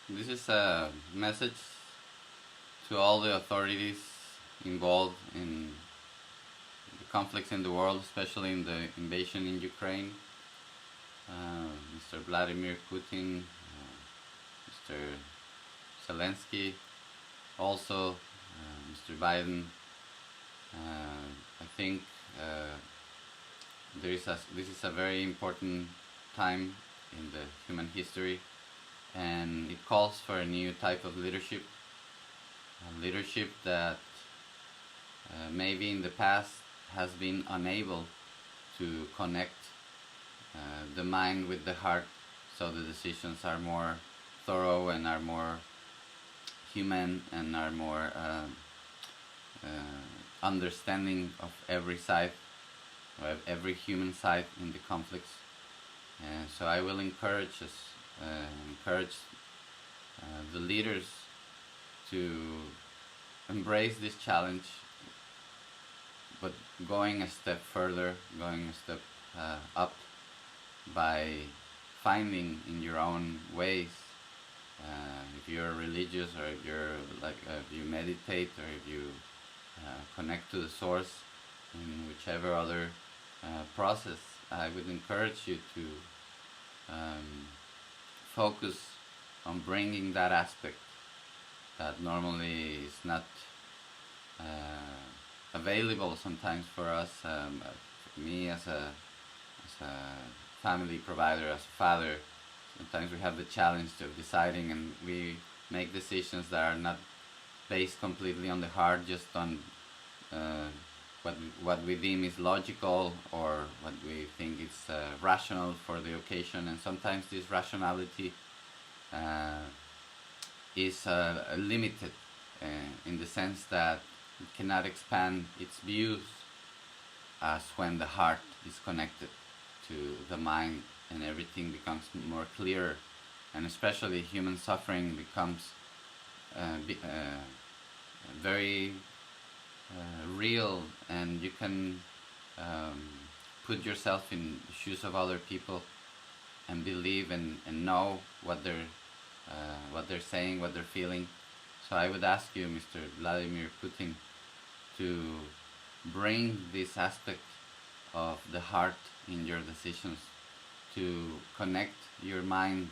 This is a message to all the authorities involved in the conflicts in the world, especially in the invasion in Ukraine. Mr. Vladimir Putin, Mr. Zelensky, also Mr. Biden. I think this is a very important time in the human history, and it calls for a new type of leadership, a leadership that maybe in the past has been unable to connect the mind with the heart, so the decisions are more thorough and are more human and are more understanding of every side, or every human side in the conflicts. And so I will encourage the leaders to embrace this challenge, but going a step further, going a step up, by finding in your own ways. If you're religious, or if you meditate, or if you connect to the source in whichever other process, I would encourage you to focus on bringing that aspect that normally is not available sometimes for us. For me, as a family provider, as a father, sometimes we have the challenge of deciding, and we make decisions that are not based completely on the heart, just on what we deem is logical, or what we think is rational for the occasion. And sometimes this rationality is limited, in the sense that it cannot expand its views as when the heart is connected to the mind, and everything becomes more clear, and especially human suffering becomes very real, and you can put yourself in the shoes of other people and believe and know what they're saying, what they're feeling. So I would ask you, Mr. Vladimir Putin, to bring this aspect of the heart in your decisions, to connect your mind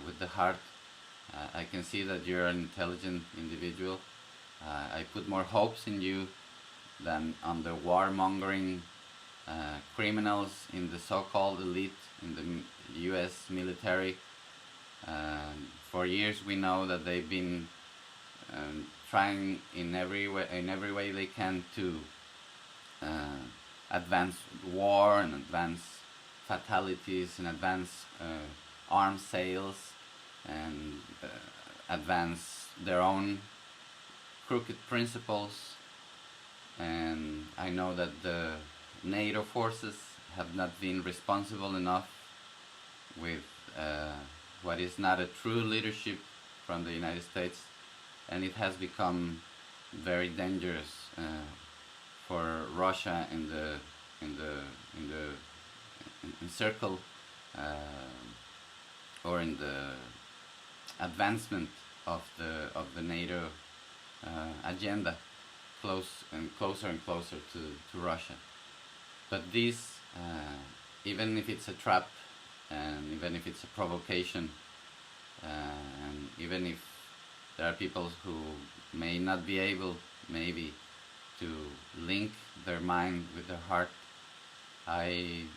with the heart. I can see that you're an intelligent individual. I put more hopes in you than on the warmongering criminals in the so-called elite in the U.S. military. For years we know that they've been trying in every way they can to advance war and advance fatalities and advance arms sales and advance their own crooked principles. And I know that the NATO forces have not been responsible enough with what is not a true leadership from the United States, and it has become very dangerous for Russia in the circle, or in the advancement of the NATO agenda, closer and closer to Russia. But this, even if it's a trap, and even if it's a provocation, and even if there are people who may not be able, maybe, to link their mind with their heart, I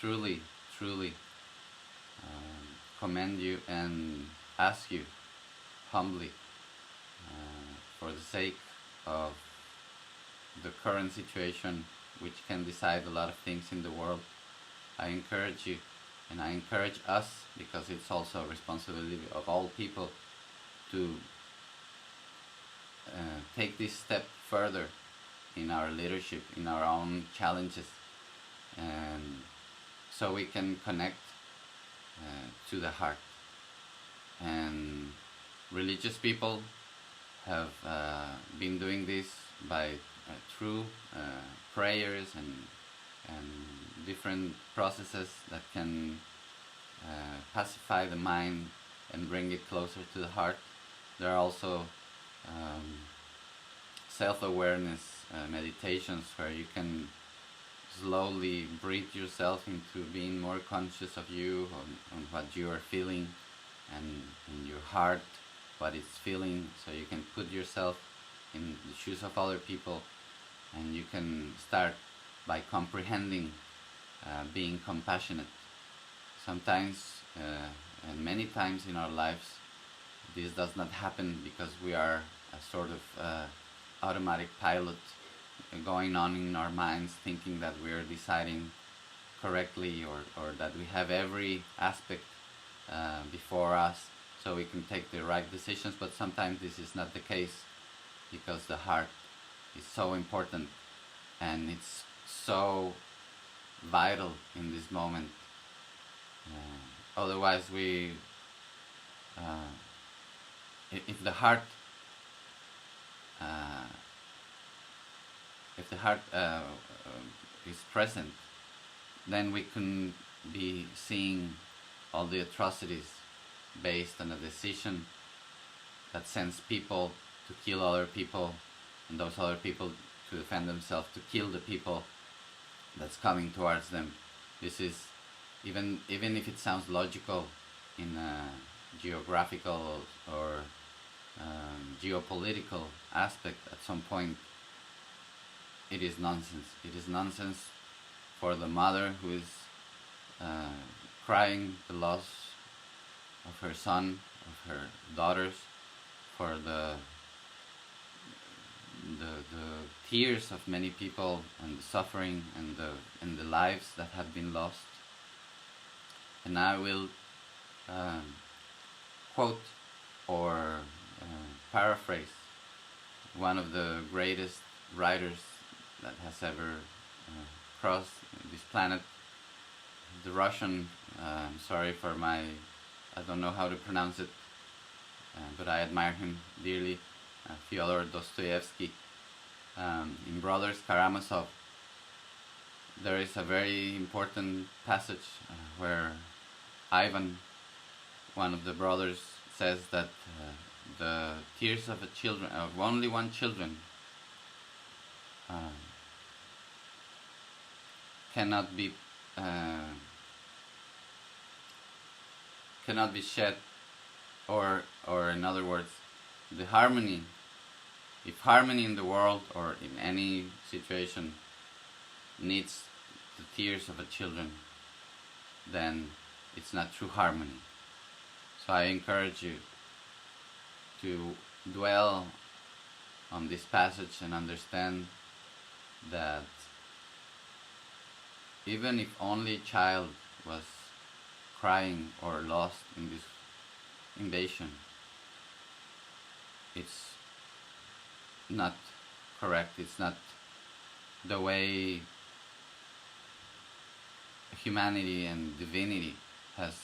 truly commend you and ask you humbly, for the sake of the current situation, which can decide a lot of things in the world, I encourage you, and I encourage us, because it's also a responsibility of all people, to take this step further in our leadership, in our own challenges, and so we can connect to the heart. And religious people have been doing this by through prayers and different processes that can pacify the mind and bring it closer to the heart. There are also um, self-awareness meditations where you can slowly breathe yourself into being more conscious of you, on what you are feeling, and in your heart, what it's feeling, so you can put yourself in the shoes of other people, and you can start by comprehending, being compassionate. Sometimes, and many times in our lives, this does not happen because we are a sort of automatic pilot going on in our minds, thinking that we are deciding correctly, or that we have every aspect before us so we can take the right decisions. But sometimes this is not the case, because the heart is so important, and it's so vital in this moment. Otherwise, uh, if the heart uh, if the heart is present, then we can be seeing all the atrocities based on a decision that sends people to kill other people, and those other people to defend themselves, to kill the people that's coming towards them. This is, even if it sounds logical in a geographical or geopolitical aspect, at some point it is nonsense. It is nonsense for the mother who is crying the loss of her son, of her daughters, for the tears of many people, and the suffering, and the lives that have been lost. And I will quote or paraphrase one of the greatest writers that has ever crossed this planet, the Russian. I'm sorry for my, I don't know how to pronounce it, but I admire him dearly. Fyodor Dostoevsky. In Brothers Karamazov, there is a very important passage where Ivan, one of the brothers, says that the tears of only one children, cannot be shed, or in other words, the harmony. If harmony in the world or in any situation needs the tears of a children, then it's not true harmony. So I encourage you to dwell on this passage and understand that even if only a child was crying or lost in this invasion, it's not correct. It's not the way humanity and divinity has